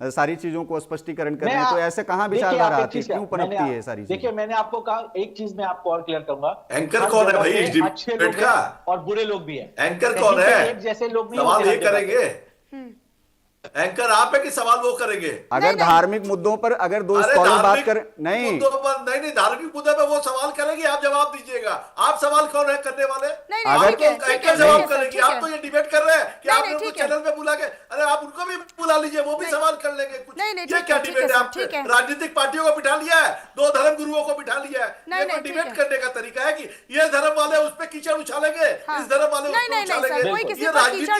सारी चीजों को स्पष्टीकरण कर रहे हैं, तो ऐसे कहाँ विचारधारा आती है, क्यों पनपती है सारी चीजें? देखिए, मैंने आपको कहा, एक चीज मैं आपको और क्लियर करूंगा, एंकर कौन है भाई इस अच्छे लोग डिबेट का? और बुरे लोग भी हैं। एंकर कौन है? एक जैसे लोग नहीं सवाल होते ये हर जगह पे। करेंगे एंकर आप है कि सवाल वो करेंगे? अगर धार्मिक मुद्दों पर अगर दो स्कॉलर बात कर, नहीं मुद्दों पर नहीं, धार्मिक मुद्दे पर वो सवाल करेंगे, आप जवाब दीजिएगा। आप सवाल कौन है करने वाले? अगर एंकर जवाब करेंगे। आप तो ये डिबेट कर रहे हैं कि आपने उनको चैनल पे बुला के, अरे आप उनको भी बुला लीजिए, वो भी सवाल कर लेंगे कुछ। ये क्या डिबेट है? आपने राजनीतिक पार्टियों को बिठा लिया है, दो धर्म गुरुओं को बिठा लिया है, ये कोई डिबेट करने का तरीका है कि ये धर्म वाले उस पर कीचड़ उछालेंगे, इस धर्म वाले उस पर उछालेंगे? ये राजनीति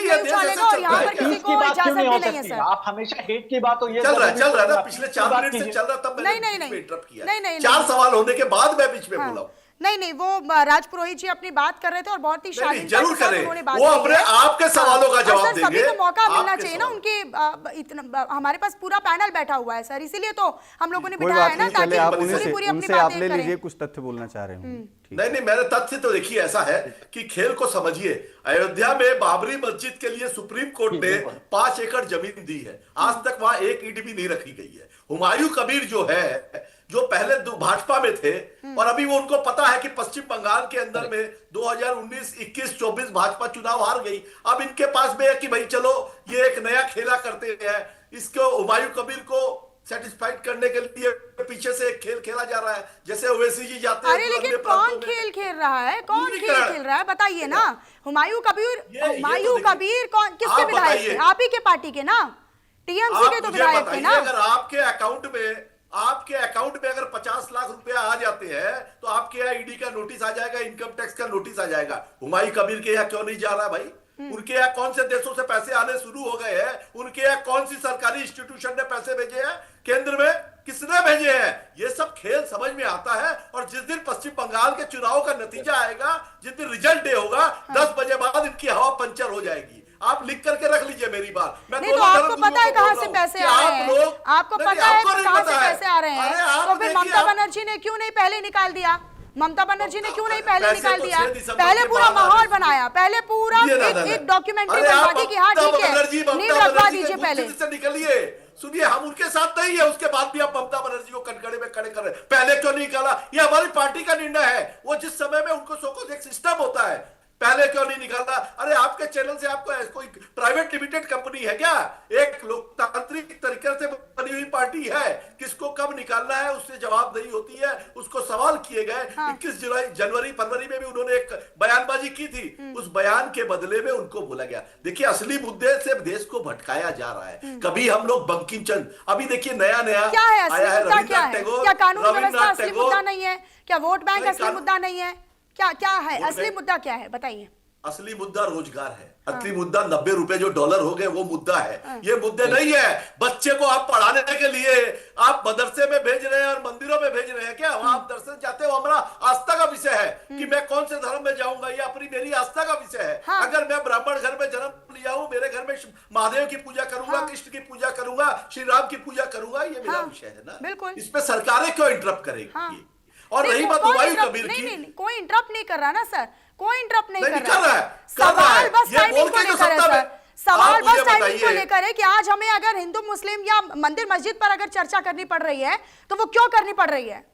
है। आप हमेशा हेट की बात हो, ये चल रहा है ना, पिछले 4 मिनट से चल रहा, तब मैंने इंटरप्ट किया। 4 सवाल होने के बाद मैं बीच में बोला। नहीं, वो राज पुरोहित जी अपनी बात कर रहे थे और बहुत ही शालीन जरूर करें, वो अपने आपके सवालों का जवाब देंगे। सभी को मौका मिलना चाहिए ना, उनके इतना हमारे पास पूरा पैनल बैठा हुआ है सर, इसीलिए तो हम लोगों ने बिठाया है ना, ताकि पूरी अपनी बातें ले लीजिए। कुछ तथ्य बोलना चाह रहे हैं? नहीं, मेरे तथ्य तो देखिए ऐसा है कि खेल को समझिए। अयोध्या में बाबरी मस्जिद के लिए सुप्रीम कोर्ट ने 5 एकड़ जमीन दी है, आज तक वहां एक ईंट भी नहीं रखी गई है। हुमायूं कबीर जो है, जो पहले भाजपा में थे और अभी वो उनको पता है कि पश्चिम बंगाल के अंदर में 2019, 21, 24 भाजपा चुनाव हार गई। अब इनके पास में है कि भाई चलो ये एक नया खेला करते हैं, इसको हुमायूं कबीर को सेटिस्फाइड करने के लिए पीछे से एक खेल खेला जा रहा है, जैसे ओवैसी जी जाते हैं। अरे लेकिन कौन खेल खेल रहा है? कौन खेल खेल रहा है बताइए ना? हुमायूं कबीर कौन, किसके विधायक थे? आप ही के पार्टी के ना, टीएमसी के तो विधायक थे ना। अगर आपके अकाउंट में अगर 50 लाख रुपया आ जाते हैं तो आपके यहाँ ईडी का नोटिस आ जाएगा, इनकम टैक्स का नोटिस आ जाएगा। हुमायूं कबीर के यहाँ क्यों नहीं जा रहा भाई? उनके यहाँ कौन से देशों से पैसे आने शुरू हो गए हैं? उनके यहाँ कौन सी सरकारी इंस्टीट्यूशन ने पैसे भेजे हैं? केंद्र में किसने भेजे हैं? ये सब खेल समझ में आता है। और जिस दिन पश्चिम बंगाल के चुनाव का नतीजा आएगा, जिस दिन रिजल्ट डे होगा, 10 बजे बाद इनकी हवा पंचर हो जाएगी। आप लिख करके रख लीजिए मेरी बात। नहीं तो आपको पता है कहां से पैसे आ रहे हैं? आपको पता है कहां से पैसे आ रहे हैं? तो फिर ममता बनर्जी ने क्यों नहीं पहले निकाल दिया? ममता बनर्जी ने क्यों नहीं पहले निकाल दिया? पहले पूरा माहौल बनाया, पहले पूरा एक डॉक्यूमेंट्री बनवा दी कि हाँ ठीक है, नींव रखवा दीजिए पहले। निकलिए, सुनिए, हम उनके साथ नहीं है, उसके बाद भी आप ममता बनर्जी को कटघरे में खड़े कर रहे हैं। पहले क्यों नहीं निकाला? ये हमारी पार्टी का निर्णय है। वो जिस समय में उनको शोको एक सिस्टम होता है, पहले क्यों नहीं निकालता? अरे आपके चैनल से आपको कोई प्राइवेट लिमिटेड कंपनी है क्या? एक लोकतांत्रिक तरीके से बनी हुई पार्टी है, किसको कब निकालना है उससे जवाबदेही होती है, उसको सवाल किए गए। 21 जनवरी फरवरी में भी उन्होंने एक बयानबाजी की थी, उस बयान के बदले में उनको बोला गया। देखिए, असली मुद्दे से देश को भटकाया जा रहा है। कभी हम लोग बंकिम चंद्र, अभी देखिए नया आया है रविन्द्रनाथ टैगोर। क्या कानून व्यवस्था असली मुद्दा नहीं है? क्या वोट बैंक असली मुद्दा नहीं है? क्या है असली मुद्दा? क्या है बताइए? असली मुद्दा रोजगार है। असली मुद्दा 90 रुपए जो डॉलर हो गए वो मुद्दा है। ये मुद्दे नहीं है। बच्चे को आप पढ़ाने के लिए आप मदरसे में भेज रहे हैं और मंदिरों में भेज रहे हैं क्या? वहां आप दर्शन जाते हो, हमारा आस्था का विषय है कि मैं कौन से धर्म में जाऊंगा, ये अपनी मेरी आस्था का विषय है। अगर मैं ब्राह्मण घर में जन्म लिया हूं, मेरे घर में महादेव की पूजा करूंगा, कृष्ण की पूजा करूंगा, श्री राम की पूजा करूंगा, ये मेरा विषय है ना। इसमें सरकारें क्यों इंटरप्ट करेगी? और रही बात हुमायूं कबीर की, नहीं, कोई इंटरप्ट नहीं कर रहा ना सर, कोई इंटरप्ट नहीं कर रहा है। सवाल बस टाइमिंग को लेकर है सर, सवाल बस टाइमिंग को लेकर है कि आज हमें अगर हिंदू मुस्लिम या मंदिर मस्जिद पर अगर चर्चा करनी पड़ रही है तो वो क्यों करनी पड़ रही है?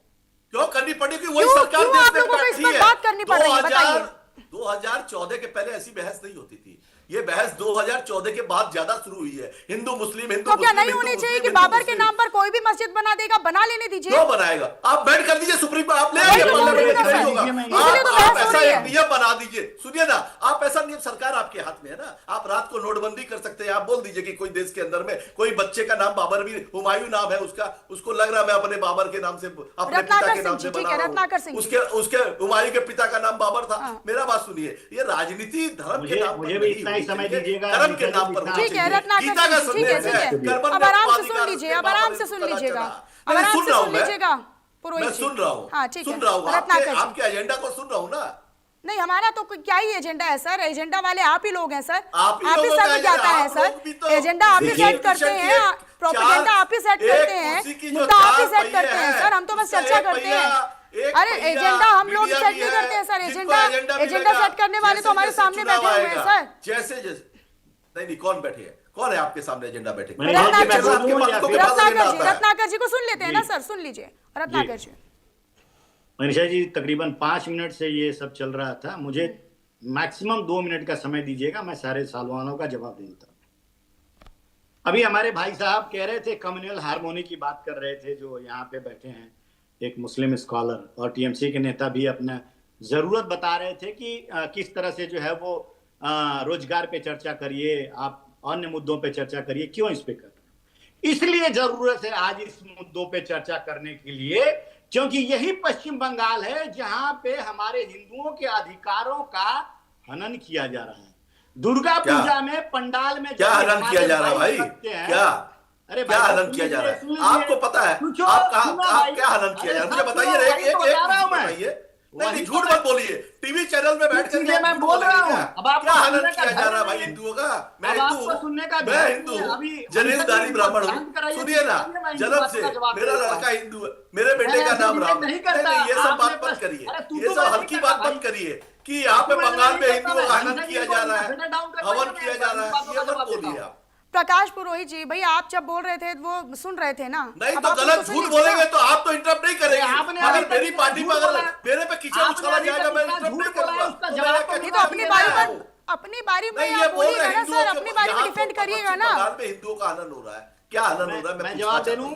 क्यों करनी पड़ी? कि वही सरकार देश में बैठी है। बात करनी पड़ रही है, बताइए। 2014 के पहले ऐसी बहस नहीं होती थी। ये बहस 2014 के बाद ज्यादा शुरू हुई है। हिंदू मुस्लिम तो क्या नहीं होनी चाहिए कि बाबर के नाम पर कोई भी मस्जिद बना देगा? बना लेने दीजिए। क्यों बनाएगा? आप बैठ कर दीजिए, सुप्रीम कोर्ट आप ले आइए, आप ऐसा एक नियम बना दीजिए। सुनिए ना, आप ऐसा नियम, सरकार आपके हाथ में है ना। आप रात को नोटबंदी कर सकते हैं। आप बोल दीजिए कि कोई देश के अंदर में कोई बच्चे का नाम बाबर भी, हुमायूं नाम है उसका, उसको लग रहा है मैं अपने बाबर के नाम से, अपने पिता के नाम से बना रहा हूं। उसके हुमायूं के पिता का नाम बाबर था। मेरा बात सुनिए, ये राजनीति धर्म के नाम पर समय दीजिएगा, कर्म के नाम पर। ठीक है रत्नाकर, ठीक है, अब आराम से सुन लीजिए, अब आराम से सुन लीजिएगा, अब आराम से सुन लीजिएगा पुरोहित जी। सुन रहा हूँ, हाँ ठीक है, रत्नाकर आपके एजेंडा को सुन रहा हूँ ना। नहीं, हमारा तो क्या ही एजेंडा है सर? एजेंडा वाले आप ही लोग हैं सर, आप ही सब जाता है सर। एजेंडा आप ही सेट करते हैं, प्रोपेगेंडा आप ही सेट करते हैं, मुद्दा आप ही सेट करते हैं सर। हम तो बस चर्चा करते हैं। अरे एजेंडा हम लोग सेट नहीं करते हैं सर। एजेंडा सेट करने वाले तो हमारे सामने बैठे हुए हैं सर। जैसे नहीं, कौन बैठे हैं? कौन है आपके सामने एजेंडा बैठे? रत्नाकर जी को सुन लेते हैं ना सर, सुन लीजिए रत्नाकर जी। मनीषा जी, तकरीबन 5 मिनट से ये सब चल रहा था, मुझे मैक्सिमम 2 मिनट का समय दीजिएगा, मैं सारे सवालों का जवाब देता हूं। अभी हमारे भाई साहब कह रहे थे, कम्युनल हार्मोनी की बात कर रहे थे, जो यहाँ पे बैठे हैं एक मुस्लिम स्कॉलर और टीएमसी के नेता भी अपना जरूरत बता रहे थे कि किस तरह से जो है वो रोजगार पे चर्चा करिए, आप अन्य मुद्दों पे चर्चा करिए, क्यों इस पे कर रहे हैं? इसलिए जरूरत है आज इस मुद्दों पे चर्चा करने के लिए, क्योंकि यही पश्चिम बंगाल है जहां पे हमारे हिंदुओं के अधिकारों का हनन किया जा रहा है। दुर्गा पूजा में पंडाल में क्या हनन किया जा रहा है भाई? क्या अरे क्या हनन किया जा रहा है? आपको पता है आप क्या हनन किया जा रहा है? मुझे बताइए, एक बताइए। नहीं, झूठ मत बोलिए, टीवी चैनल में बैठ कर मैं बोल रहा हूँ। अब आप क्या हनन किया जा रहा है भाई हिंदुओं का? मैं हिंदू हूँ, जनेऊधारी ब्राह्मण हूँ। सुनिए ना, जन्म से मेरा लड़का हिंदू है, मेरे बेटे का नाम राम। नहीं, ये सब बात मत करिए, ये सब हल्की बात मत करिए कि यहाँ पे बंगाल में हिंदुओं का हनन किया जा रहा है, हवन किया जा रहा है, ये मत बोलिए आप। प्रकाश पुरोहित जी, भाई आप जब बोल रहे थे वो सुन रहे थे ना? नहीं तो गलत झूठ बोलेंगे तो आप तो इंटरप्ट नहीं करेंगे। अगर मेरी पार्टी में अगर मेरे पे कीचड़ उछाला जाएगा, मैं इंटरप्ट नहीं करूंगा। नहीं तो अपनी बारी में आप बोलिएगा ना सर, अपनी बारी में डिफेंड करिएगा ना। बंगाल में हिंदुओं का हनन हो रहा है, क्या हनन हो रहा है? मैं जवाब दे दूं,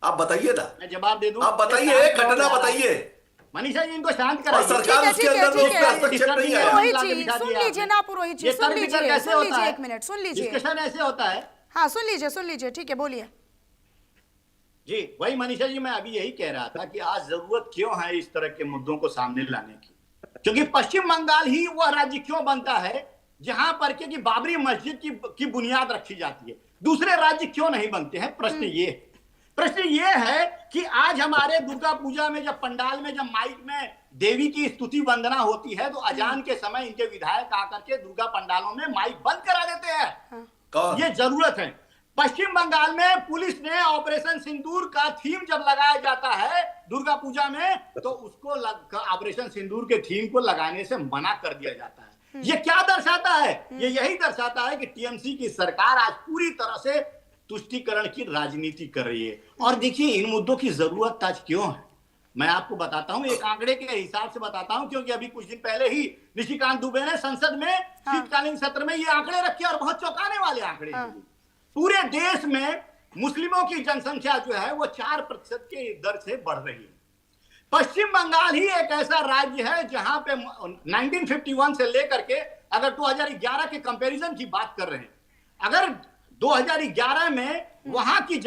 आप बताइए ना, मैं जवाब दे दूं। आप बताइए, एक घटना बताइए। मनीषा जी, इनको शांत कराइए। सरकार उसके अंदर हस्तक्षेप नहीं है। पुरोहित जी सुन लीजिए ना, पुरोहित जी सुन लीजिए, एक मिनट सुन लीजिए। डिस्कशन ऐसे होता है। हाँ सुन लीजिए, ठीक है, बोलिए जी। वही मनीषा जी, मैं अभी यही कह रहा था कि आज जरूरत क्यों है इस तरह के मुद्दों को सामने लाने की, क्योंकि पश्चिम बंगाल ही वह राज्य क्यों बनता है जहां पर कि बाबरी मस्जिद की बुनियाद रखी जाती है। दूसरे राज्य क्यों नहीं बनते हैं? प्रश्न ये है कि आज हमारे दुर्गा पूजा में जब पंडाल में जब माइक में देवी की स्तुति वंदना होती है, तो अजान के समय इनके विधायक आकर के दुर्गा पंडालों में माइक बंद करा देते हैं। ये जरूरत है। पश्चिम बंगाल में पुलिस ने ऑपरेशन सिंदूर का थीम जब लगाया जाता है दुर्गा पूजा में, तो उसको ऑपरेशन सिंदूर के थीम को लगाने से मना कर दिया जाता है। ये क्या दर्शाता है? ये यही दर्शाता है कि टीएमसी की सरकार आज पूरी तरह से तुष्टीकरण की राजनीति कर रही है। और देखिए, इन मुद्दों की जरूरत आज क्यों है, मैं आपको बताता हूं, एक आंकड़े के हिसाब से बताता हूं, क्योंकि अभी कुछ दिन पहले ही निशिकांत दुबे ने संसद में शीतकालीन सत्र में ये आंकड़े रखे और बहुत चौंकाने वाले आंकड़े हैं। पूरे देश में मुस्लिमों की जनसंख्या जो है वो 4% के दर से बढ़ रही है। पश्चिम बंगाल ही एक ऐसा राज्य है जहां पे 1951 से लेकर के अगर 2011 के कंपैरिजन की बात कर रहे हैं, अगर 2011 में वहां की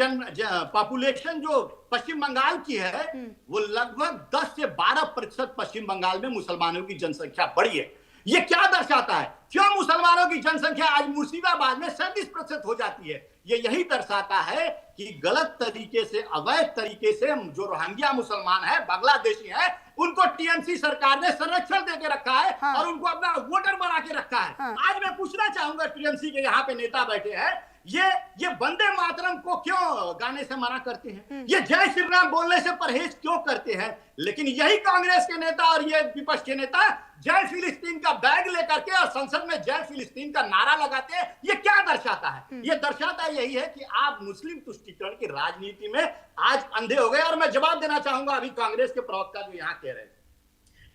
पॉपुलेशन जो पश्चिम बंगाल की है वो लगभग 10 से 12% पश्चिम बंगाल में मुसलमानों की जनसंख्या बढ़ी है। ये क्या दर्शाता है? क्यों मुसलमानों की जनसंख्या आज मुर्शिदाबाद में 37% हो जाती है? ये यही दर्शाता है कि गलत तरीके से, अवैध तरीके से जो रोहिंग्या मुसलमान है, बांग्लादेशी है, उनको टीएमसी सरकार ने संरक्षण देके रखा है और उनको अपना वोटर बना के रखा है। आज मैं पूछना चाहूंगा, टीएमसी के यहाँ पे नेता बैठे हैं, ये वंदे मातरम को क्यों गाने से मना करते हैं? ये जय श्री राम बोलने से परहेज क्यों करते हैं? लेकिन यही कांग्रेस के नेता और ये विपक्ष के नेता जय फिलिस्तीन का बैग लेकर के और संसद में जय फिलिस्तीन का नारा लगाते हैं। ये क्या दर्शाता है? ये दर्शाता यही है कि आप मुस्लिम तुष्टीकरण की राजनीति में आज अंधे हो गए। और मैं जवाब देना चाहूंगा अभी कांग्रेस के प्रवक्ता जो यहाँ कह रहे थे,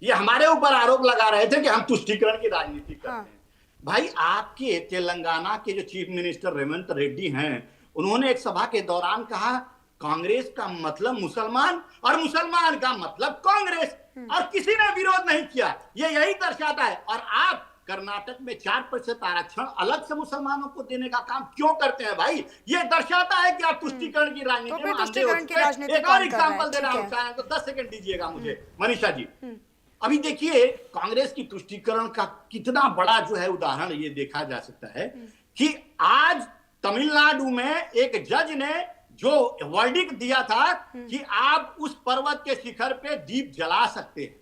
ये हमारे ऊपर आरोप लगा रहे थे कि हम तुष्टीकरण की राजनीति करते हैं। भाई, आपके तेलंगाना के जो चीफ मिनिस्टर रेवंत रेड्डी हैं, उन्होंने एक सभा के दौरान कहा कांग्रेस का मतलब मुसलमान और मुसलमान का मतलब कांग्रेस, और किसी ने विरोध नहीं किया। ये यही दर्शाता है। और आप कर्नाटक में 4% आरक्षण अलग से मुसलमानों को देने का काम क्यों करते हैं? भाई, ये दर्शाता है कि आप तुष्टीकरण की राजनीति में अंधे हो चुके हैं। एक और एग्जाम्पल देना चाहें तो 10 सेकंड दीजिएगा मुझे मनीषा जी। अभी देखिए, कांग्रेस की तुष्टीकरण का कितना बड़ा जो है उदाहरण ये देखा जा सकता है कि आज तमिलनाडु में एक जज ने जो वर्डिक्ट दिया था कि आप उस पर्वत के शिखर पे दीप जला सकते हैं,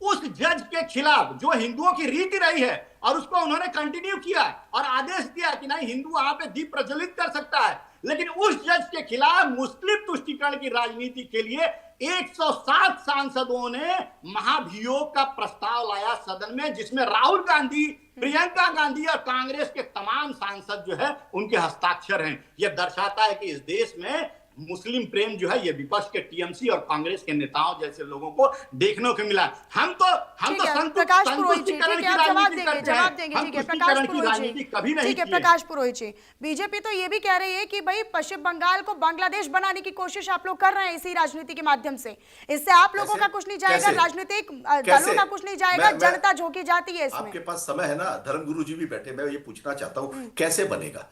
उस जज के खिलाफ जो हिंदुओं की रीति रही है और उसको उन्होंने कंटिन्यू किया और आदेश दिया कि नहीं, हिंदू वहां पे दीप प्रज्वलित कर सकता है। लेकिन उस जज के खिलाफ मुस्लिम तुष्टीकरण की राजनीति के लिए 107 सांसदों ने महाभियोग का प्रस्ताव लाया सदन में, जिसमें राहुल गांधी, प्रियंका गांधी और कांग्रेस के तमाम सांसद जो है उनके हस्ताक्षर हैं। यह दर्शाता है कि इस देश में मुस्लिम प्रेम जो है ये विपक्ष के टीएमसी और कांग्रेस के नेताओं जैसे लोगों को देखने को मिला। हम तो प्रकाश पुरोहित जी, ठीक है, आप जवाब देंगे, ठीक है प्रकाश पुरोहित जी, ठीक है प्रकाश पुरोहित जी। बीजेपी तो ये भी कह रही है कि भाई पश्चिम बंगाल को बांग्लादेश बनाने की कोशिश आप लोग कर रहे हैं इसी राजनीति के माध्यम से। इससे आप लोगों का कुछ नहीं जाएगा, राजनीतिक दलों का कुछ नहीं जाएगा, जनता झोंकी जाती है इसमें। आपके पास समय है ना, धर्मगुरु जी भी बैठे, मैं ये पूछना चाहता हूँ कैसे बनेगा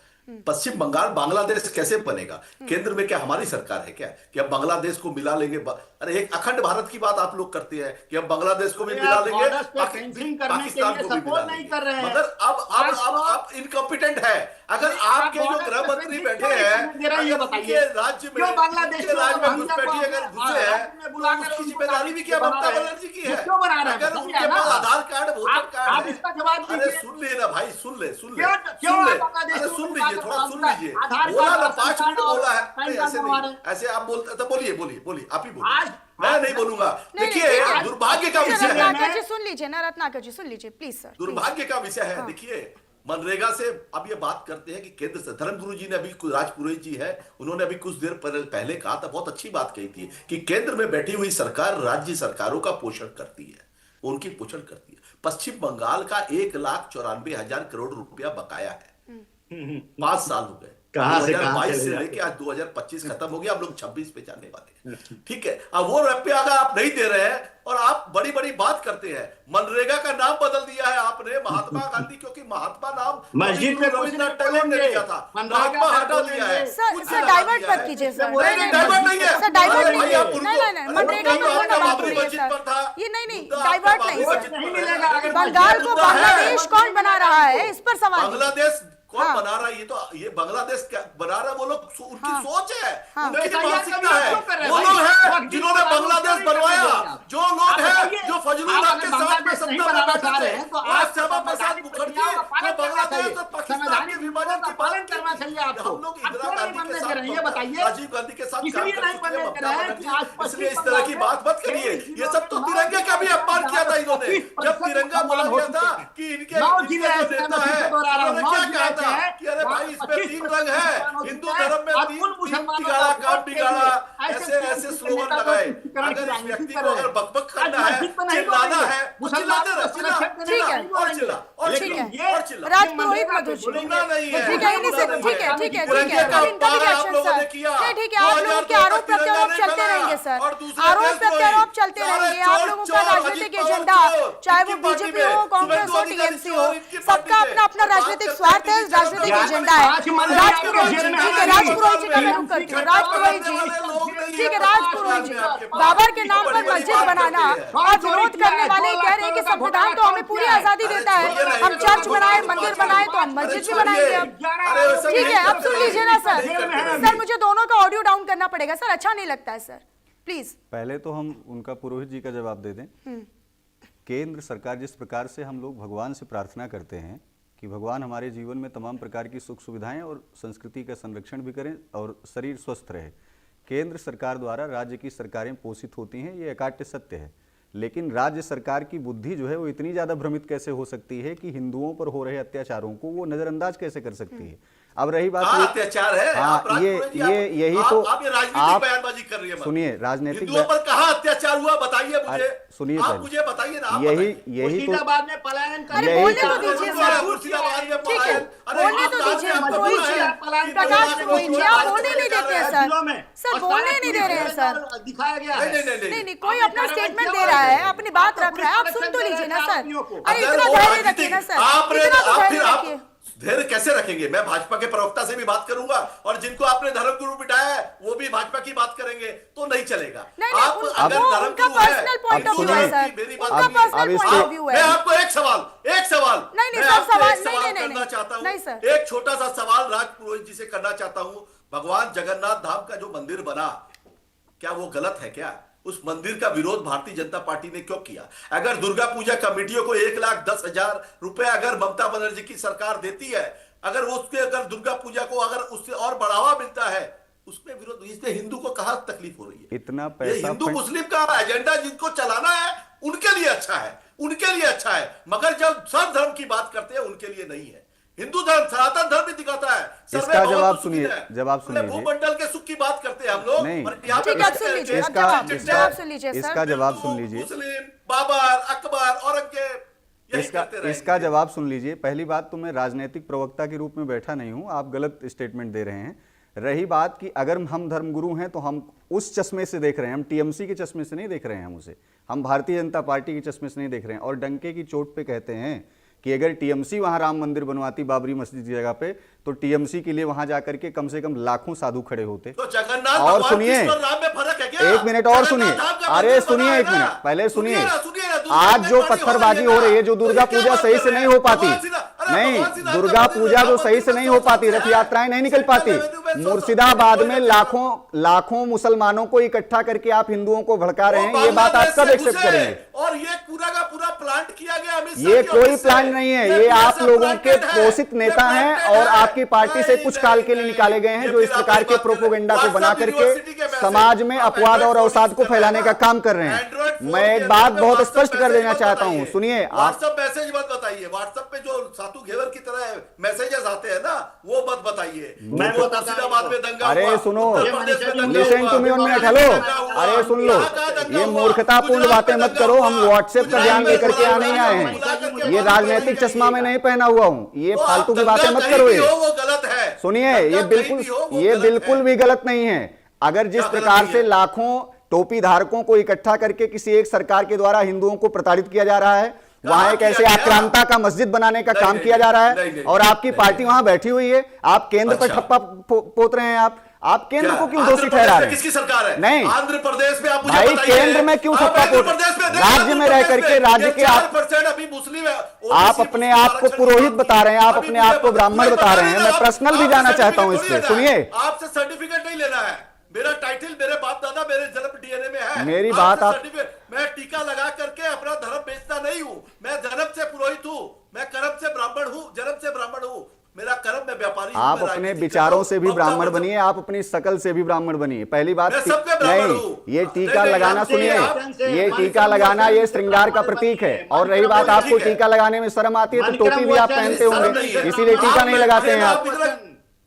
पश्चिम बंगाल, बांग्लादेश कैसे बनेगा? केंद्र में क्या हमारी सरकार है क्या कि अब बांग्लादेश को मिला लेंगे? अरे एक अखंड भारत की बात आप लोग करते हैं कि अब बांग्लादेश को भी मिला लेंगे, पाकिस्तान को भी मिला लेंगे। मगर अब इनकॉम्पिटेंट है। अगर आपके जो गृह मंत्री बैठे हैं राज्य में घुसपैठी अगर घुसे हैं तो उसकी जिम्मेदारी भी क्या ममता बनर्जी की है? अगर उनके पास आधार कार्ड, वोटर कार्ड है, अरे सुन लिए ना भाई, सुन लीजिए, थोड़ा सुन लीजिए। बोला ना 5 मिनट बोला है, ऐसे नहीं, ऐसे आप बोलते तो बोलिए, आप ही बोलिए, मैं नहीं बोलूंगा। देखिए दुर्भाग्य का विषय है, सुन लीजिए ना रत्नाकर जी, सुन लीजिए प्लीज सर। दुर्भाग्य का विषय है। देखिए मनरेगा से अब ये बात करते हैं कि केंद्र से, धर्मगुरु जी ने अभी, राजपुरोहित जी है, उन्होंने अभी कुछ देर पहले कहा था, बहुत अच्छी बात कही थी कि केंद्र में बैठी हुई सरकार राज्य सरकारों का पोषण करती है, उनकी पोषण करती है। पश्चिम बंगाल का 1,94,000 करोड़ रुपया बकाया है, 5 साल हो गए, 2022 से लेके आज 2025 खत्म हो गया, हम लोग 26 पे जाने वाले हैं। ठीक है, अब वो रुपया अगर आप नहीं दे रहे हैं और आप बड़ी बड़ी बात करते हैं, मनरेगा का नाम बदल दिया है आपने महात्मा गांधी, क्योंकि महात्मा नाम मस्जिद में रविन्द्रनाथ टैगोर ने दिया था, महात्मा हटा दिया है। सर डाइवर्ट मत कीजिए सर, डाइवर्ट नहीं है सर, डाइवर्ट नहीं है, नहीं मनरेगा में कौन बात हो रही है सर, ये नहीं डाइवर्ट नहीं। बंगाल को बांग्लादेश कौन बना रहा है, इस पर सवाल। बांग्लादेश कौन बना रहा है? ये बांग्लादेश क्या बना रहा है? वो लोग, उनकी सोच है, उनकी मानसिकता है। वो लोग हैं जिन्होंने बांग्लादेश बनवाया, जो लोग हैं जो फजलुल हक के साथ में सत्ता में बैठे थे। आज श्यामा प्रसाद मुखर्जी वो बांग्लादेश और पाकिस्तान के विभाजन की पालन करना चाहिए आपको। हम लोग इंदिरा गांधी के साथ, राजीव गांधी के साथ काम कर चुके हैं, ममता बनर्जी, इसलिए इस तरह की बात मत करिए। ये सब तो तिरंगे का भी अपमान किया था इन्होंने, जब तिरंगा बोला गया था कि इनके नेता है, उन्होंने क्या कहा था कि अरे भाई इसमें 3 रंग है, हिंदू धर्म में 3 बिगाड़ा, काम बिगाड़ा, ऐसे स्लोगन लगाए। अगर इस व्यक्ति को अगर बकबक करना है, चिल्लाना है, चिल्लाते रहो, चिल्ला और चिल्ला और चिल्ला। राजपुरोहित मधुर जी, ठीक है, इन्हीं से, ठीक है, ठीक है, ठीक है, अब इनका भी रिएक्शन सर, ठीक है, आप लोगों के आरोप प्रत्यारोप चलते रहेंगे सर, आरोप प्रत्यारोप चलते रहेंगे। आप लोगों का राजनीतिक एजेंडा, चाहे वो बीजेपी हो, कांग्रेस हो, टीएमसी हो, सबका अपना अपना राजनीतिक स्वार्थ है, राजनीतिक एजेंडा है। राजपुरोहित जी, ठीक है, राजपुरोहित जी का मैं करती हूँ, राजपुरोहित जी, ठीक है, राजपुरोहित जी, बाबर के नाम पर मस्जिद बनाना और विरोध करने वाले कह रहे हैं कि संविधान तो हमें पूरी आजादी देता है, हम चर्च बनाए, मंदिर बनाए तो हम मस्जिद भी बनाएंगे अब। ठीक है, अब सुन लीजिए ना सर, सर मुझे दोनों का ऑडियो डाउन करना पड़ेगा सर, अच्छा नहीं लगता है सर, प्लीज। पहले तो हम उनका पुरोहित जी का जवाब दे दें। केंद्र सरकार जिस प्रकार से हम लोग भगवान से प्रार्थना करते हैं कि भगवान हमारे जीवन में तमाम प्रकार की सुख सुविधाएं और संस्कृति का संरक्षण भी करें और शरीर स्वस्थ रहे, केंद्र सरकार द्वारा राज्य की सरकारें पोषित होती हैं, ये अकाट्य सत्य है। लेकिन राज्य सरकार की बुद्धि जो है वो इतनी ज़्यादा भ्रमित कैसे हो सकती है कि हिंदुओं पर हो रहे अत्याचारों को वो नज़रअंदाज कैसे कर सकती है? अब रही बात अत्याचार है, यही तो आप राजनीतिक बयानबाजी कर रही है। सुनिए, राजनीतिक हिंदुओं पर कहाँ अत्याचार हुआ बताइए मुझे, सुनिए, आप मुझे बताइए ना। यही तो मुर्शिदाबाद में पलायन कर, बोलने तो दीजिए सर, मुर्शिदाबाद में ठीक है, बोलने तो दीजिए पुरोहित जी, प्रकाश पुरोहित जी, आप बोलने नहीं देते हैं सर, बोलने नहीं दे रहे हैं सर, दिखाया गया है। नहीं, कोई अपना स्टेटमेंट दे रहा है, अपनी बात रख रहा है, आप सुन तो लीजिए ना सर। अरे इतना धैर्य रखिए ना सर, इतना तो धैर्य रखिए। धैर्य कैसे रखेंगे? मैं भाजपा के प्रवक्ता से भी बात करूंगा और जिनको आपने धर्मगुरु बिठाया है वो भी भाजपा की बात करेंगे, तो नहीं चलेगा। आप अगर धर्मगुरु है, मैं आपको एक सवाल करना चाहता हूँ, एक छोटा सा सवाल राजपुरोहित जी से करना चाहता हूँ। भगवान जगन्नाथ धाम का जो मंदिर बना, क्या वो गलत है क्या? उस मंदिर का विरोध भारतीय जनता पार्टी ने क्यों किया? अगर दुर्गा पूजा कमेटियों को 1,10,000 रुपए अगर ममता बनर्जी की सरकार देती है अगर उसके अगर दुर्गा पूजा को अगर उससे और बढ़ावा मिलता है उसमें विरोध, इससे हिंदू को कहां तकलीफ हो रही है? इतना ये पैसा हिंदू मुस्लिम का एजेंडा जिनको चलाना है उनके लिए अच्छा है, उनके लिए अच्छा है, मगर जब सब धर्म की बात करते हैं उनके लिए नहीं है। हिंदू धर्म सनातन धर्म भी दिखाता है। इसका जवाब सुनिए, जवाब सुनिए। भूमंडल के सुख की बात करते हैं हम लोग, नहीं, और यहाँ पे ठीक है, आप सुन लीजिए, इसका जवाब सुन लीजिए सर। इसका जवाब सुन लीजिए, मुस्लिम, बाबर, अकबर, औरंगजेब, यही करते रहे। इसका जवाब सुन लीजिए। पहली बात तो मैं राजनीतिक प्रवक्ता के रूप में बैठा नहीं हूं, आप गलत स्टेटमेंट दे रहे हैं। रही बात कि अगर हम धर्मगुरु हैं तो हम उस चश्मे से देख रहे हैं, हम टीएमसी के चश्मे से नहीं देख रहे हैं, हम उसे हम भारतीय जनता पार्टी के चश्मे से नहीं देख रहे हैं। और डंके की चोट पे कहते हैं कि अगर टीएमसी वहां राम मंदिर बनवाती बाबरी मस्जिद की जगह पे तो टीएमसी के लिए वहां जाकर के कम से कम लाखों साधु खड़े होते। तो जगन्नाथ और भगवान सुनिए, कृष्ण और राम में फर्क है क्या? एक मिनट और सुनिए, जगन्नाथ धाम का अरे मंदिर सुनिए बना एक है ना? मिनट, पहले सुनिए। दुनिया आज में जो बड़ी पत्थरबाजी हो हो रही है, जो तो दुर्गा क्या पूजा बात सही कर से रहे नहीं हैं? हो पाती, भगवान श्री राम- अरे नहीं भगवान श्री राम दुर्गा का पूजा जो मंदिर सही से नहीं हो पाती, रथ यात्राएं नहीं निकल पाती। मुर्शिदाबाद में लाखों मुसलमानों को इकट्ठा करके आप हिंदुओं को भड़का रहे हैं, ये बात आप कब एक्सेप्ट करेंगे? और ये पूरा का पूरा प्लांट किया गया अमित शाह ये की कोई ऑफिस से। प्लान नहीं है, ये आप सब लोगों के planted है, पोषित नेता ये हैं planted और है। आपकी पार्टी से कुछ काल के लिए निकाले गए हैं, जो इस प्रकार के प्रोपोगंडा को बना करके समाज में अपवाद और अवसाद को फैलाने का काम कर रहे हैं। मैं एक बात बहुत स्पष्ट कर देना चाहता हूं, सुनिए। आप व्हाट्सएप मैसेज मत बताइए, व्हाट्सएप पे जो सातू घेवर की तरह मैसेजेस आते हैं ना, वो मत बताइए। मैं वो बताता हूं। मुर्शिदाबाद में दंगा अरे हुआ, सुनो, उत्तर प्रदेश में दंगा लिसन हुआ, टू मी 1 मिनट, बिहार में हेलो, दंगा हुआ, अरे सुन लो, यहाँ का दंगा ये हुआ, मूर्खतापूर्ण गुजरात बातें में मत दंगा करो। हुआ, हम व्हाट्सएप का ज्ञान गुजरात लेकर के में यहाँ नहीं आए बुला हैं, करके ये बात राजनीतिक करेंगे। चश्मा में नहीं पहना हुआ हूँ, ये तो फालतू की दंगा बातें मत कहीं करो। भी ये हो, वो गलत है। सुनिए, दंगा ये कहीं भी हो, वो ये गलत बिल्कुल है। भी गलत नहीं है। अगर जिस क्या गलत प्रकार नहीं से है? लाखों टोपी धारकों को इकट्ठा करके किसी एक सरकार के द्वारा हिंदुओं को प्रताड़ित किया जा रहा है, वहां एक ऐसे किया गया? आक्रांता का मस्जिद बनाने का नहीं, काम नहीं, किया जा रहा है, नहीं, नहीं, और आपकी नहीं, पार्टी नहीं। वहां बैठी हुई है। आप केंद्र पर अच्छा। ठप्पा पोत रहे हैं। आप केंद्र क्या? को क्यों आंध्र दोषी प्रदेश ठहरा में रहे हैं? किसकी सरकार है? नहीं, आंध्र प्रदेश में आप मुझे भाई बताइए। केंद्र में क्यों आप ठप्पा आंध्र पोत, प्रदेश में देखिए, राज्य में आंध्र रह प्रदेश करके में राज्य ये के आप 4% अभी मुस्लिम है। आप अपने आप को पुरोहित बता रहे हैं, आप अपने आप को ब्राह्मण बता रहे हैं। मैं पर्सनल भी जाना चाहता हूं इस पे। सुनिए, आपसे सर्टिफिकेट नहीं लेना है। मेरा टाइटल मेरे बाप दादा मेरे जन्म डीएनए में है। मेरी आपसे बात आप- सर्टिफिकेट, मैं टीका लगा करके अपना धर्म बेचता नहीं हूं। मैं जन्म से पुरोहित हूं, मैं कर्म से ब्राह्मण हूं, जन्म से ब्राह्मण हूं। मेरा कर्म में व्यापारी हूं, आप मैं अपने राजनीतिक विचारों कर से रहा भी हूं। ब्राह्मण ममता बनिए, आप अपनी शकल से भी ब्राह्मण बनिए। पहली बात मैं सब पे ब्राह्मण नहीं, हूं। ये टीका नहीं, लगाना आपसे- सुनिए, आपसे- ये मन टीका क्रम लगाना वचन ये से श्रृंगार का ब्राह्मण प्रतीक है। बनिए। और मन रही क्रम बात वचन आपको ठीक है। टीका लगाने में शर्म आती है तो मन टोपी क्रम भी आप वचन पहनते शर्म होंगे, नहीं है। इसीलिए टीका नहीं लगाते हैं आप।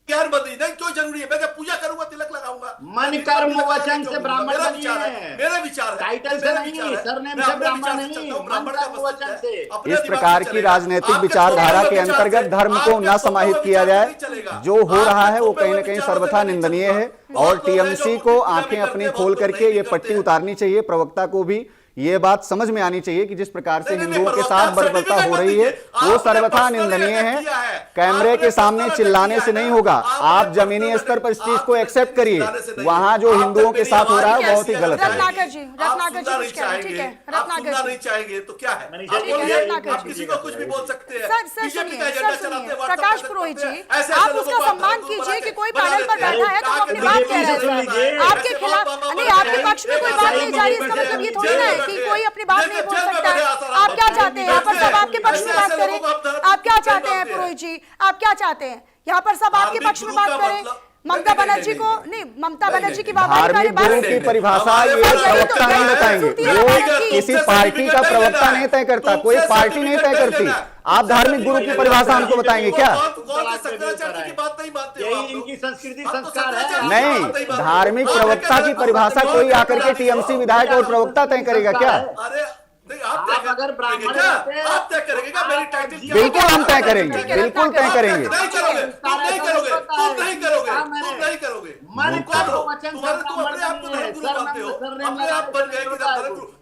ज्ञान बंदी नहीं, क्यों जरूरी है? मैं जब पूजा करूंगा तिलक लगाऊंगा। मन कर्म वचन से ब्राह्मण मेरा बनिए। विचार है, मेरे विचार है, टाइटल से मेरे नहीं, विचार है। सरनेम मैं से अपने ब्राह्मण विचार से नहीं, चलता हूं, मन ब्राह्मण का कर्म मस्तिष्क वचन है। से। अपने इस दिमाग प्रकार से की चलेगा। राजनीतिक आपके विचारधारा सोच के विचार अंतर्गत से, धर्म को आपके न सोच समाहित विचार किया से जाए। नहीं चलेगा। जो हो रहा है वो आपके कहीं न सोच कहीं विचारों से सर्वथा नहीं निंदनीय चलेगा। है। बहुत और लोग हैं जो टीएमसी को पूजा भी आंखें करते अपनी हैं, खोल बहुत लोग करके नहीं ये करते पट्टी हैं। उतारनी चाहिए। प्रवक्ता को भी ये बात समझ में आनी चाहिए कि जिस प्रकार से नहीं, हिंदुओं के प्रवक्ता साथ आप बर्बरता सर्टिफिकेट हो मत रही है दीजिए। वो आपने सर्वथा पर्सनल निंदनीय अटैक है। किया है। कैमरे आपने के सामने पर्सनल चिल्लाने अटैक से किया नहीं है। होगा, आपने आप पर्सनल जमीनी स्तर पर इस चीज को आपने एक्सेप्ट करिए। चिल्लाने से नहीं वहां है। जो आप हिंदुओं पे के साथ हो रहा है मेरी बहुत ही आवाज गलत है। रत्नाकर जी, आप रत्नाकर जी सुनना कुछ कह रहे हैं, ठीक है, आप रत्नाकर सुनना जी। नहीं चाहेंगे तो क्या है? मनीषा आप जी, बोलिए, रत्नाकर आप जी। किसी को कुछ भी बोल सकते हैं। सर बीजेपी सुनिए, का एजेंडा सर चलाते सुनिए, हैं, प्रकाश WhatsApp पुरोहित पे जी, ऐसे आप लोगों उसका को सम्मान आप कीजिए कि कोई बना पैनल पर देते हैं। बैठा है तो वो अपनी बात बीजेपी कह से रहा सुन है। लीजिए। आपके खिलाफ नहीं, आपके पक्ष में कोई बात नहीं जा रही, इसका मतलब ये थोड़ी ना है कि कोई अपनी बात नहीं बोल सकता है। आप क्या चाहते हैं? यहाँ पर सब आपके पक्ष में बात करें। आप क्या चाहते हैं पुरोहित जी? आप क्या चाहते हैं? यहाँ पर सब आपके पक्ष में बात करें। ममता बनर्जी को नहीं, ममता बनर्जी की धार्मिक गुरु की परिभाषा ये प्रवक्ता नहीं बताएंगे, वो किसी पार्टी का प्रवक्ता नहीं तय करता, कोई पार्टी नहीं तय करती। आप धार्मिक गुरु की परिभाषा हमको बताएंगे क्या? शंकराचार्य की बात नहीं मानते हो यही आप लोग। इनकी संस्कृति आप तो संस्कार है। शंकराचार्य की बात नहीं, मानते हो। धार्मिक आप प्रवक्ता की क्या परिभाषा कहते कोई हो? आकर के टीएमसी विधायक और प्रवक्ता तय करेगा क्या? अरे नहीं, आप आप तय अगर ब्राह्मण करेंगे क्या? रहते हैं, आप तय करेंगे क्या? मेरी टाइटल क्या बिल्कुल हम तय करेंगे, ठीक है, बिल्कुल तय करेंगे। नहीं करोगे, तुम नहीं करोगे, तुम नहीं करोगे, तुम नहीं करोगे। मन तुम कर्म करो। वचन तुम्हारे तुम संस्कार अपने आप को बनिए। धर्मगुरु मानते हो, सरनेम अपने आप बन गए कि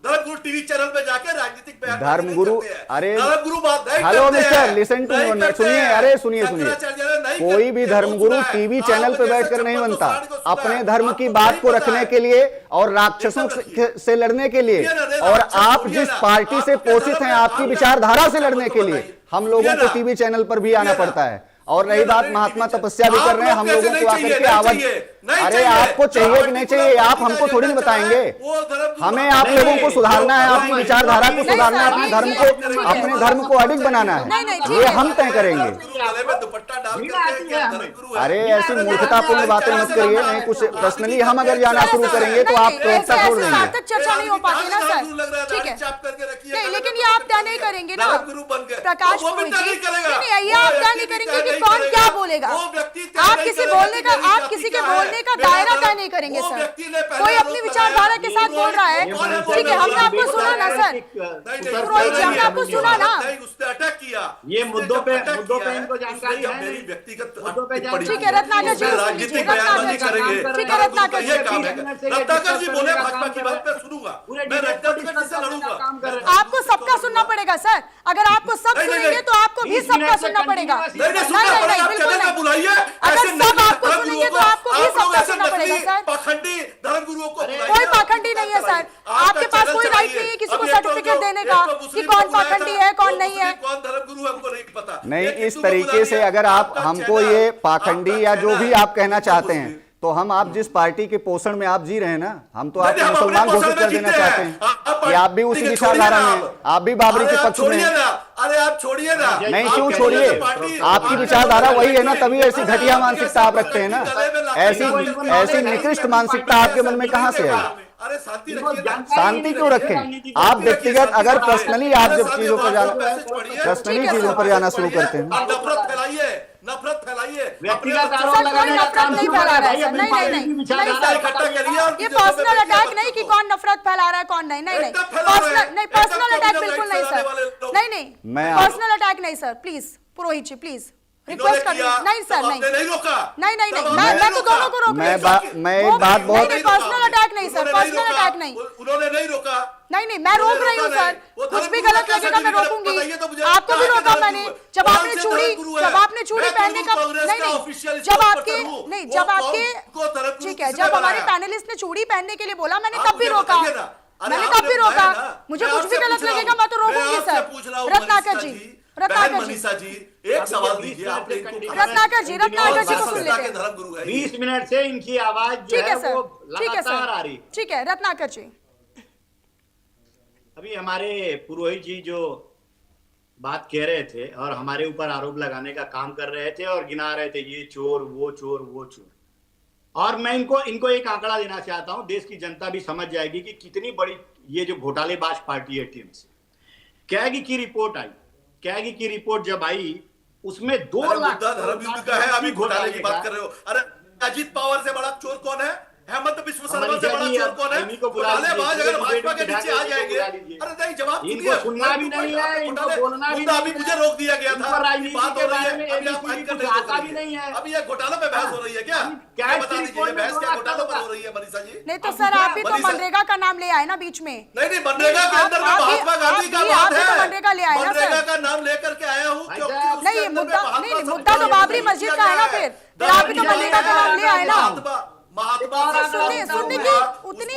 धर्मगुरु टीवी चैनल पे जाके राजनीतिक बयान धर्मगुरु, करते हैं। अरे धर्मगुरु बात नहीं हेलो करते मिस्टर, हैं। लिसन टू नहीं मी, करते सुनिए, हैं। अरे सुनिए शंकराचार्य नहीं कोई भी करते, धर्मगुरु बहुत सुना है। टीवी चैनल पे आप बैठकर जैसे नहीं चप्पल बनता। को साड़ी को सुना अपने है। धर्म की आपको बात नहीं को पता रखने है। के लिए और राक्षसों से लड़ने के लिए, और आप जिस पार्टी से पोषित हैं आपकी विचारधारा से लड़ने के लिए हम लोगों को टीवी चैनल पर भी आना पड़ता है। और रही बात महात्मा तपस्या भी कर रहे हैं, हम लोगों को आकर के आवाज, अरे आपको चाहिए कि नहीं चाहिए, आप हमको थोड़ी नहीं बताएंगे। हमें आप लोगों को सुधारना है, अपनी विचारधारा को सुधारना है, अपने धर्म को अडिग बनाना है, ये हम तय करेंगे। अरे ऐसी मूर्खतापूर्ण बातें मत करिए। नहीं कुछ पर्सनली हम अगर जाना शुरू करेंगे तो आप प्रवक्ता छोड़ देंगे। चर्चा नहीं हो पाती ना सर, ठीक है नहीं, लेकिन ये आप तय नहीं करेंगे ना प्रकाश पुरोहित जी, नहीं ये आप तय नहीं करेंगे कि कौन क्या बोलेगा। आप किसी के बोलने का दायरा तय नहीं करेंगे सर। कोई अपनी विचारधारा के साथ बोल रहा है, ठीक है, हमने आपको सुना ना सर, पुरोहित जी हमने आपको सुना ना। उसने अटैक किया, ये मुद्दों पे इनको जानकारी है, मेरी व्यक्तिगत ठीक है रत्नाकर जी, राजनीतिक बयानबाजी करेंगे, ठीक है रत्नाकर जी, रत्नाकर जी बोले भाजपा की बात मैं सुनूंगा, मैं रत्नाकर जी से लड़ूंगा। आपको सबका सुनना पड़ेगा सर, अगर आपको सब सुनेंगे तो आपको भी सबका सुनना पड़ेगा। नहीं बिल्कुल नहीं, बुलाइए, अगर सब आपको सुनेंगे तो आपको भी सबका सुनना पड़ेगा सर। पाखंडी धर्मगुरुओं को कोई पाखंडी नहीं है सर, आपके पास कोई राइट नहीं है किसी को सर्टिफिकेट देने का कि कौन पाखंडी है कौन नहीं है। कौन धर्मगुरु हमको नहीं पता। नहीं इस तरीके से अगर आप हमको ये पाखंडी या जो भी आप कहना चाहते हैं, तो हम आप जिस पार्टी के पोषण में आप जी रहे हैं ना, हम तो आपको मुसलमान घोषित कर देना चाहते हैं कि आप भी उसी विचारधारा में, आप भी बाबरी के पक्ष में। अरे आप छोड़िए ना, नहीं क्यों छोड़िए, आपकी विचारधारा वही है ना, तभी ऐसी घटिया मानसिकता आप रखते हैं ना। ऐसी निकृष्ट मानसिकता आपके मन में कहां से आई? अरे शांति क्यों रखें? आप व्यक्तिगत अगर पर्सनली आप जब चीजों पर जाना, पर्सनली चीजों पर जाना शुरू करते हैं, नफरत फैलाइए, नफरत फैलाइए, व्यक्तिगत आरोप लगाने का काम नहीं फैला रहा है। नहीं इकट्ठा करिए और ये पर्सनल अटैक नहीं कि कौन नफरत फैला रहा है कौन नहीं, नहीं पर्सनल अटैक बिल्कुल नहीं सर, नहीं पर्सनल अटैक नहीं sir, please Purohit ji please request कर नहीं सर, नहीं मैं तो दोनों को रोक मैं एक बात बहुत पर्सनल अटैक नहीं सर, पर्सनल अटैक नहीं, उन्होंने नहीं रोका, नहीं मैं रोक रही हूँ सर, कुछ भी गलत लगेगा मैं रोकूंगी। आपको भी रोका मैंने जब आपने चूड़ी पहनने का, नहीं जब आपके ठीक है, जब हमारे पैनलिस्ट ने चूड़ी पहनने के लिए बोला मैंने तब भी रोका, मुझे कुछ भी गलत लगेगा मैं तो रोकूंगी सर। रत्नाकर जी मनीषा जी एक सवाल दीजिए, आपने रत्नाकर जी को सुन लेते हैं। धर्मगुरु है 20 मिनट से इनकी आवाज जो है वो लगातार आ रही। ठीक है रत्नाकर जी, अभी हमारे पुरोहित जी जो बात कह रहे थे और हमारे ऊपर आरोप लगाने का काम कर रहे थे और गिना रहे थे ये चोर वो चोर वो चोर, और मैं इनको एक आंकड़ा देना चाहता हूं, देश की जनता भी समझ जाएगी कि कितनी बड़ी ये जो घोटालेबाज पार्टी है टीएमसी। कैग की रिपोर्ट आई, कैग की रिपोर्ट जब आई उसमें 2 लाख धर्मयुद्ध का है, अभी घोटाले की बात कर रहे हो। अरे अजीत पवार से बड़ा चोर कौन है? हेमंत बिस्व शर्मा से बड़ा चोर कौन है? घोटालेबाज अगर भाजपा के नीचे आ जाएंगे, अरे नहीं जवाब इनको सुनना भी नहीं है, इनको बोलना भी नहीं है। अभी मुझे रोक दिया गया था, बात हो रही है, अभी आप कुछ आता भी नहीं है। अभी ये घोटालों पे बहस हो रही है क्या? क्या बता दीजिए, बहस क्या घोटालों पर हो रही है मनीषा जी? नहीं तो सर आप भी तो मनरेगा का नाम ले आए ना बीच में। नहीं मनरेगा के अंदर में महात्मा गांधी का बात है, मनरेगा ले आए ना सर, मनरेगा का नाम लेकर के आया हूँ क्योंकि नहीं मुद्दा तो बाबरी मस्जिद का है ना, फिर आप भी तो मनरेगा का नाम ले आए ना। सुनने की उतनी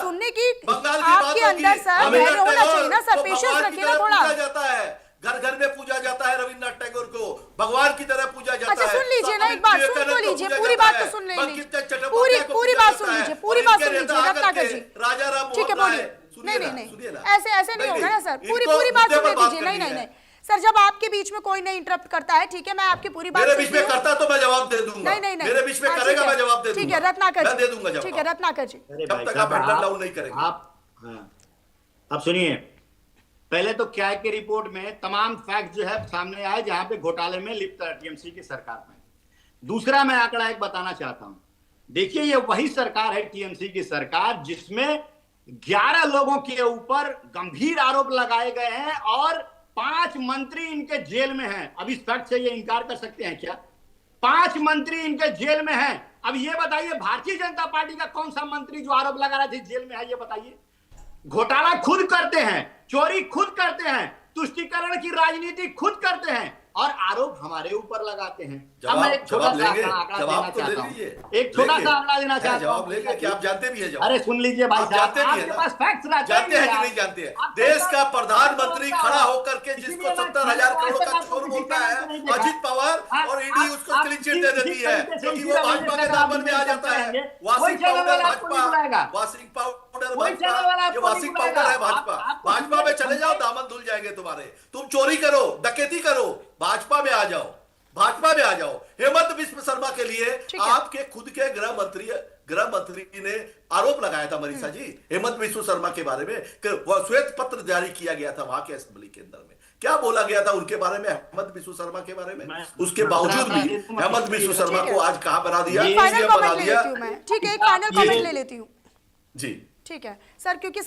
सुनने की आपके अंदर सर होना चाहिए ना सर, पेशेंस रखिए ना थोड़ा। घर घर में पूजा जाता है रविन्द्रनाथ टैगोर को, भगवान की तरह पूजा जाता है। अच्छा सुन लीजिए ना एक बार, सुन तो लीजिए, पूरी बात तो सुन लीजिए, पूरी बात सुन लीजिए, पूरी बात सुन लीजिए रत्नाकर जी, राजा राम ठीक है बोलिए। नहीं ऐसे नहीं होगा ना सर, पूरी बात सुन लीजिए। नहीं सर जब आपके बीच में कोई नहीं इंटरप्ट करता है, ठीक है मैं आपकी पूरी बात मेरे बीच में करता तो मैं जवाब दे दूंगा। नहीं मेरे बीच में करेगा मैं जवाब दे दूंगा। ठीक है रत्नाकर जी दे दूंगा जवाब। ठीक है रत्नाकर जी, जब तक आप हैंडल डाउन नहीं करेंगे आप अब सुनिए, पहले तो क्या है कि रिपोर्ट में तमाम फैक्ट जो है सामने आए जहां पे घोटाले में लिप्त है टीएमसी की सरकार में। दूसरा मैं आंकड़ा एक बताना चाहता हूं, देखिए ये वही सरकार है टीएमसी की सरकार जिसमें 11 लोगों के ऊपर गंभीर आरोप लगाए गए हैं और 5 मंत्री इनके जेल में हैं। अब इस फैक्ट से ये इनकार कर सकते हैं क्या? 5 मंत्री इनके जेल में हैं। अब ये बताइए भारतीय जनता पार्टी का कौन सा मंत्री जो आरोप लगा रहा था जेल में है, ये बताइए। घोटाला खुद करते हैं, चोरी खुद करते हैं, तुष्टीकरण की राजनीति खुद करते हैं, और आरोप हमारे ऊपर लगाते हैं। अब जवाब- मैं एक छोटा जवाब सा लेंगे? आंकड़ा जवाब देना तो ले चाहता हूं। लीजिए। एक छोटा लेंगे। सा आंकड़ा देना क्या चाहता हूं। जवाब लेंगे कि आप जानते भी है जवाब? अरे सुन लीजिए भाई आप साहब, जानते भी है आपके ना? पास फैक्ट्स रहते जानते हैं कि यार। नहीं जानते हैं? आपके देश पास का फैक्ट्स प्रधानमंत्री होता खड़ा है। होकर के इसीलिए जिसको मैं 70,000 आज करोड़ तक का आपको चोर किसी बोलता चैनल है पे नहीं देखा। अजीत पवार, और ईडी उसको क्लीन चिट दे देती है क्योंकि वो भाजपा के दम में आ जाता है। Washing powder Bhajpa, washing powder Bhajpa, ये वाशिंग पाउडर है भाजपा। भाजपा में चले जाओ, दामन धुल जाएंगे तुम्हारे। तुम चोरी करो, डकैती करो, भाजपा में आ जाओ, भाजपा में आ जाओ। हेमंत बिस्व शर्मा के लिए आपके खुद के गृह मंत्री ने आरोप लगाया था मनीषा जी, हेमंत बिस्व शर्मा के बारे में कि वह श्वेत पत्र जारी किया गया था वहां के असेंबली के अंदर में। क्या बोला गया था उनके बारे में, हेमंत बिस्व शर्मा के बारे में? उसके बावजूद भी हेमंत बिस्व शर्मा को आज कहां बना दिया, फाइनल बना कमेंट ले दिया। लेती हूं मैं, ठीक है, एक फाइनल कमेंट ले लेती हूँ जी ठीक है सर, क्योंकि